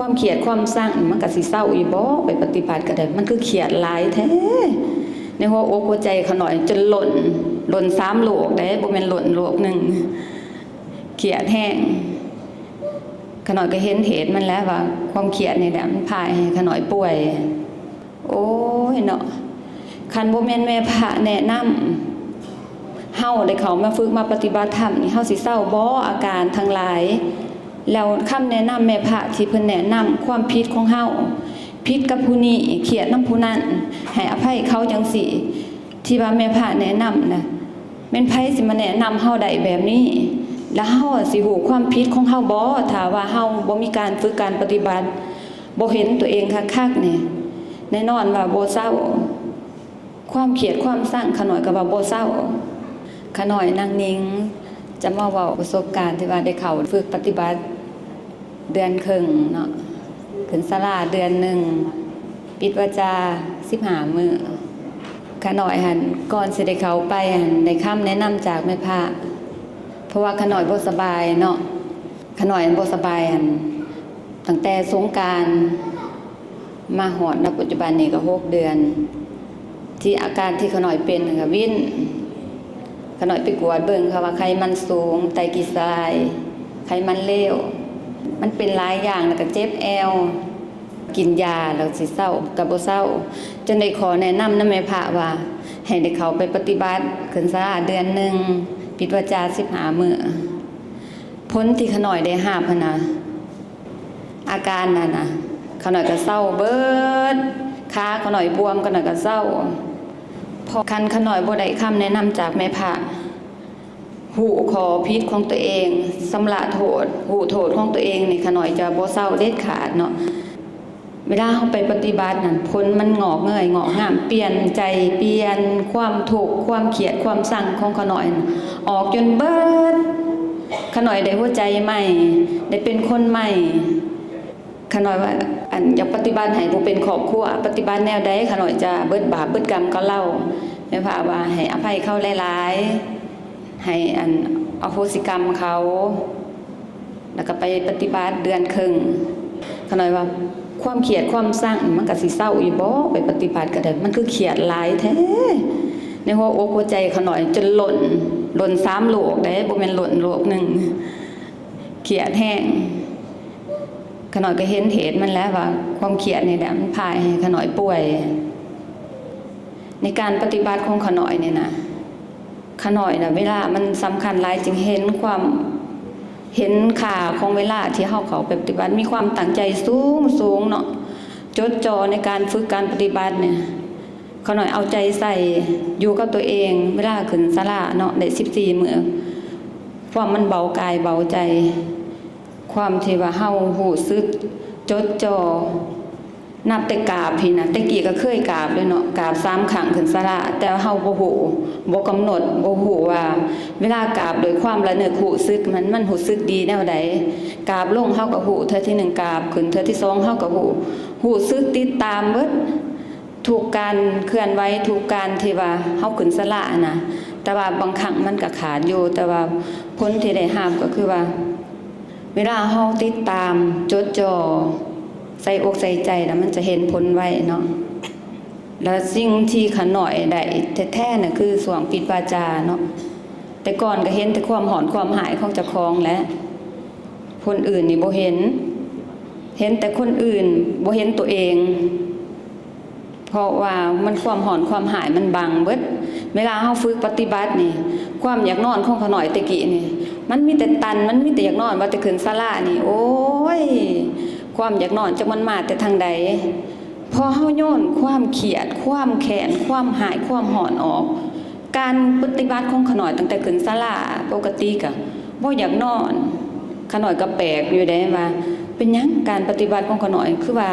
ความเครียดความสร้างมันก็สิเศร้าอีบ่ไปปฏิบัติก็ได้มันคือเครียดหลายแท้ในหัวอกหัวใจเขาหน่อยจนหล่น3 โลกได้บ่แม่นหล่นโลกหนึ่งเครียดแห้งขน่อยก็เห็นเหตุมันแล้วว่าความเครียดนี่แหละมันพาให้ขน่อยป่วยโอ้ยเนาะคันบ่แม่นแม่พระแนะนำเฮาได้เข้ามาฝึกมาปฏิบัติธรรมนี่เฮาสิเศร้าบ่อาการทั้งหลายแล้วคำแนะนำแม่พระที่เพิ่นแนะนำความผิดของเฮาผิดกับผู้นี้เครียดนำผู้นั้นให้อภัยเขาจังซี่ที่ว่าแม่พระแนะนำนะแม่นไผสิมาแนะนำเฮาได้แบบนี้แล้วเฮาสิรู้ความผิดของเฮาบ่ถ้าว่าเฮาบ่มีการฝึกการปฏิบัติบ่เห็นตัวเองคักๆนี่แน่นอนว่าบ่เศร้าความเครียดความสร้างขน่อยก็ว่าบ่เศร้าขน่อยนั่งนิ่งจะมาเว้าประสบการณ์ที่ว่าได้เข้าฝึกปฏิบัติเดือนครึ่งเนาะขึ้นศาลาเดือนหนึ่งปิดวาจา15 มื้อขน่อยหั่นก่อนสิได้เข้าไปหั่นได้คำแนะนำจากแม่พระเพราะว่าขน่อยบ่สบายเนาะขน่อยบ่สบายหั่นตั้งแต่สงกรานต์มาฮอดณปัจจุบันนี้ก็6 เดือนที่อาการที่ขน่อยเป็นก็วินขน่อยไปกวดเบิ่งค่ะว่าไขมันสูงไตรกลีเซอไรด์ไขมันเลวมันเป็นหลายอย่างแล้วก็เจ็บแอวกินยาแล้วสิเศร้าก็บ่เศร้าจนได้ขอแนะนำนำแม่พระว่าให้ได้เข้าไปปฏิบัติขึ้นศาลาเดือนหนึ่งปิดวาจา15 มื้อผลที่ขน่อยได้รับหั่นน่ะอาการนั่นน่ะขน่อยก็เศร้าเบิดขาขน่อยบวมขน่อยก็เศร้าพอคันขน่อยบ่ได้คำแนะนำจากแม่พระหูขอพิษของตัวเองสำละโทษหูโทษของตัวเองนี่ขน่อยจะบ่เศร้าเด็ดขาดเนาะเวลาเฮาไปปฏิบัตินั่นผลมันงอกเงยงอกงามเปลี่ยนใจเปลี่ยนความทุกข์ความเครียดความสั่งของขน่อยออกจนเบิดขน่อยได้หัวใจใหม่ได้เป็นคนใหม่ขน่อยว่าอันอยากปฏิบัติให้ผู้เป็นครอบครัวปฏิบัติแนวใดขน่อยจะเบิดบาปเบิดกรรมก็เล่าแม่พระว่าให้อภัยเขาหลายๆให้อันอโหสิกรรมเขาแล้วก็ไปปฏิบัติเดือนครึ่งขน่อยว่าความเครียดความสร้างมันก็สิเศร้าอีบ่ไปปฏิบัติก็ได้มันคือเครียดหลายแท้ในหัวอกหัวใจขน่อยจนหล่น3 โลกได้บ่แม่นหล่นโลกหนึ่งเครียดแห้งขน่อยก็เห็นเหตุมันแล้วว่าความเครียดนี่แหละมันพาให้ขน่อยป่วยในการปฏิบัติของขน่อยเนี่ยนะขน่อยน่ะเวลามันสำคัญหลายจึงเห็นค่าของเวลาที่เฮาเข้าไปปฏิบัติมีความตั้งใจสูงเนาะจดจ่อในการฝึกการปฏิบัติเนี่ยขน่อยเอาใจใส่อยู่กับตัวเองเวลาขึ้นศาลาเนาะได้14 มื้อความมันเบากายเบาใจความที่ว่าเฮารู้สึกจดจ่อนับแต่กราบพี่นะแต่กี้ก็เคยกราบด้วยเนาะกราบ3 ครั้งขึ้นศาลาแต่เฮาบ่ฮู้บ่กำหนดบ่ฮู้ว่าเวลากราบโดยความระลึกรู้สึกมันรู้สึกดีแนวใดกราบลงเฮาก็ฮู้เทื่อที่1กราบขึ้นเทื่อที่2เฮาก็รู้สึกติดตามเบิดทุกการเคลื่อนไหวทุกการที่ว่าเฮาขึ้นศาลานะแต่ว่าบางครั้งมันก็ขาดอยู่แต่ว่าผลที่ได้รับก็คือว่าเวลาเฮาติดตามจดจ่อใส่อกใส่ใจแล้วมันจะเห็นผลไวเนาะแล้วสิ่งที่ขน่อยได้แท้ๆน่ะคือสวงปิดวาจาเนาะแต่ก่อนก็เห็นแต่ความหอนความหายของเจ้าของและคนอื่นนี่บ่เห็นแต่คนอื่นบ่เห็นตัวเองเพราะว่ามันความหอนความหายมันบังเบิดเวลาเฮาฝึกปฏิบัตินี่ความอยากนอนของขน่อยตะกี้นี่มันมีแต่ตันมันมีแต่อยากนอนว่าแต่ขึ้นศาลานี่โอ้ยความอยากนอนจักมันมาแต่ทางใดพอเฮาโยนความเครียดความแค้นความหายความหอนออกการปฏิบัติของขน่อยตั้งแต่ขึ้นศาลาปกติก็บ่อยากนอนขน่อยก็แปลกอยู่ได้ว่าเป็นหยังการปฏิบัติของขน่อยคือว่า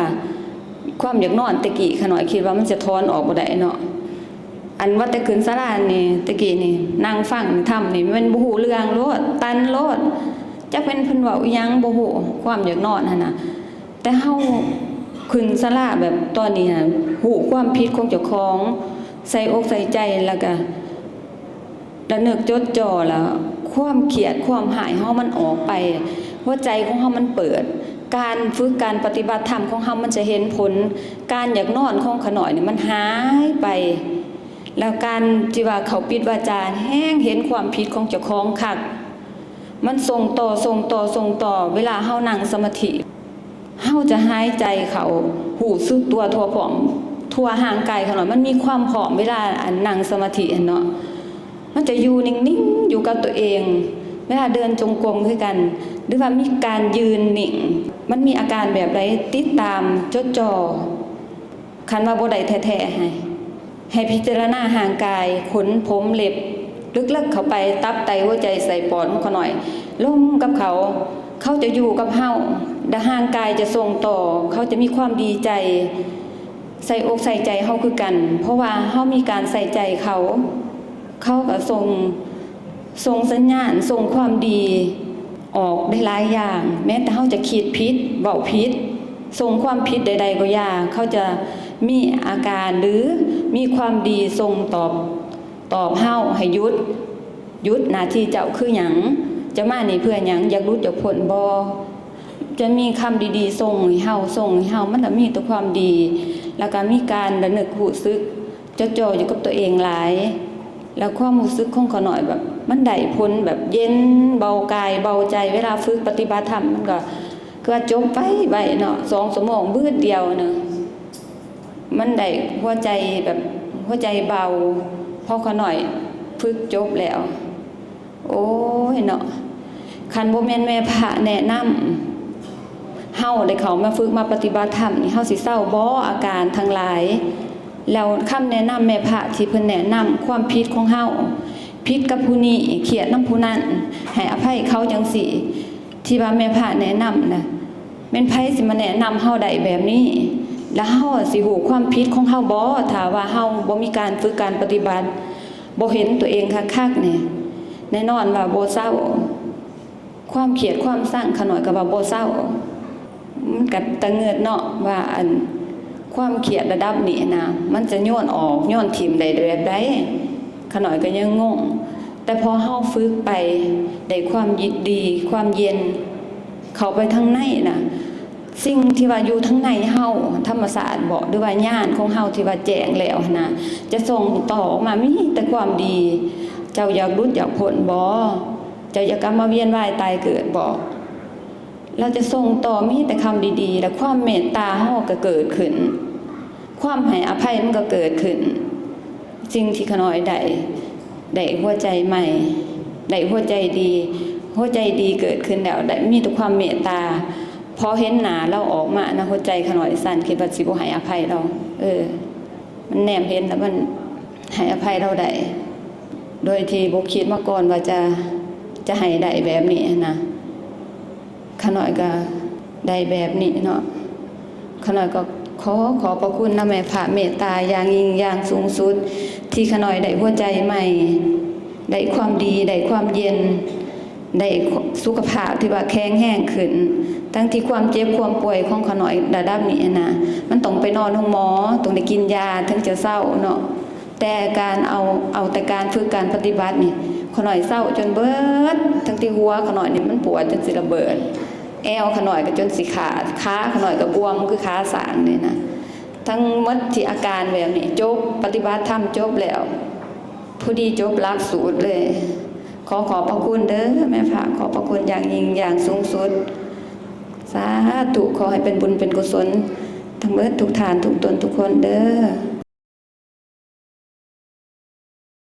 ความอยากนอนตะกี้ขน่อยคิดว่ามันจะถอนออกบ่ได้เนาะอันว่าแต่ขึ้นศาลานี่ตะกี้นี่นั่งฟังธรรมนี่มันบ่ฮู้เรื่องโลดตันโลดจักเป็นเพิ่นเว้าอีหยังบ่ฮู้ความอยากนอนหั่นน่ะแต่เฮาขึ้นศาลาแบบตอนนี้น่ะฮู้ความผิดของเจ้าของใส่อกใส่ใจแล้วก็ระลึกจดจ่อแล้วความเครียดความหายเฮามันออกไปหัวใจของเฮามันเปิด การฝึกการปฏิบัติธรรมของเฮามันจะเห็นผลการอยากนอนของขน่อยนี่มันหายไปแล้วการที่ว่าเขาปิดวาจาแห้งเห็นความผิดของเจ้าของคักมันส่งต่อเวลาเฮานั่งสมาธิเฮาจะหายใจเขาหูซึกตัวทั่วพร้อมทั่วห่างกายเขาหน่อยมันมีความพร้อมเวลานั่งสมาธิเนาะมันจะอยู่นิ่งๆอยู่กับตัวเองเวลาเดินจงกรมคือกันหรือว่ามีการยืนนิ่งมันมีอาการแบบใดติดตามจดจ่อคันว่าบ่ได้แท้ๆให้พิจารณาห่างกายขนผมเล็บลึกๆเข้าไปตับไตหัวใจใส่ปอดของเขาหน่อยลงกับเขาจะอยู่กับเฮาดห่างกายจะส่งต่อเขาจะมีความดีใจใส่อกใส่ใจเฮาคือกันเพราะว่าเฮามีการใส่ใจเขาก็ส่งสัญญาณส่งความดีออกได้หลายอย่างแม้แต่เฮาจะคิดผิดเว้าผิดส่งความผิดใดๆก็อย่าเขาจะมีอาการหรือมีความดีส่งตอบเฮาให้หยุดหน้าที่เจ้าคือหยังจะมานี่เพื่อหยังอยากรู้จักผลบ่จะมีคำดีๆส่งให้เฮามันจะมีแต่ความดีแล้วก็มีการระลึกรู้สึกจดจ่ออยู่กับตัวเองหลายแล้วความรู้สึกของเขาหน่อยแบบมันได้ผลแบบเย็นเบากายเบาใจเวลาฝึกปฏิบัติธรรมมันก็จบไปเนาะ2 ชั่วโมงบื้อเดียวเนาะมันได้หัวใจแบบหัวใจเบาพอเขาหน่อยฝึกจบแล้วโอ้ยเนาะคันบ่แม่นแม่พระแนะนำเฮาได้เข้ามาฝึกมาปฏิบัติธรรมนี่เฮาสิเศร้าบ่อาการทั้งหลายแล้วคำแนะนำแม่พระที่เพิ่นแนะนำความผิดของเฮาผิดกับผู้นี้เขียดนำผู้นั้นให้อภัยเขาจังซี่ที่ว่าแม่พระแนะนำนะแม่นไผสิมาแนะนำเฮาได้แบบนี้แล้วเฮาสิฮู้ความผิดของเฮาบ่ถ้าว่าเฮาบ่มีการฝึกการปฏิบัติบ่เห็นตัวเองคักๆนี่แน่นอนว่าบ่เศร้าความเครียดความสั่งขน่อยก็ว่าบ่เศร้ามันก็ตะเงิดเนาะว่าความเครียดระดับนี้นะมันจะโยนออกโยนทิ่มได้แบบใดขน่อยก็ยังงงแต่พอเฮาฝึกไปได้ความยินดีความเย็นเข้าไปทางในน่ะสิ่งที่ว่าอยู่ทั้งในเฮาธรรมศาสตร์บอกด้วยว่าญาณของเฮาที่ว่าแจ้งแล้วนะจะส่งต่อออกมามีแต่ความดีเจ้าอยากรู้อยากพ้นบ่เจ้าอยากกลับมาเวียนว่ายตายเกิดบ่เราจะส่งต่อมีแต่คำดีๆและความเมตตาเฮาก็เกิดขึ้นความให้อภัยมันก็เกิดขึ้นสิ่งที่ขน้อยได้หัวใจใหม่ได้หัวใจดีเกิดขึ้นแล้วได้มีแต่ความเมตตาพอเห็นหน้าเราออกมานะหัวใจขน้อยสั่นคิดว่าสิบ่ให้อภัยเรามันแนมเห็นแล้วมันให้อภัยเราได้โดยที่บ่คิดมาก่อนว่าจะให้ได้แบบนี้นะขน้อยก็ได้แบบนี้เนาะขน้อยก็ขอพระคุณนะแม่พระเมตตาอย่างยิ่งอย่างสูงสุดที่ขน้อยได้หัวใจใหม่ได้ความดีได้ความเย็นได้สุขภาพที่ว่าแข็งแรงขึ้นทั้งที่ความเจ็บความป่วยของขน้อยระดับนี้นะมันต้องไปนอนโรงหมอต้องได้กินยาถึงจะเศร้าเนาะแต่การเอาแต่การฝึกการปฏิบัตินี่ขน้อยเศร้าจนเบิดทั้งที่หัวขน้อยนี่มันปวดจนสิระเบิดแอวขน้อยก็จนสิขาดขาขน้อยก็บวมคือขาสางนี่นะทั้งหมดที่อาการแบบนี้จบปฏิบัติธรรมจบแล้วผู้ดีจบหลักสูตรเลยขอพระคุณเด้อแม่พระขอพระคุณอย่างยิ่งอย่างสูงสุดสาธุขอให้เป็นบุญเป็นกุศลทั้งเบิดทุกฐานทุกตนทุกคนเด้อ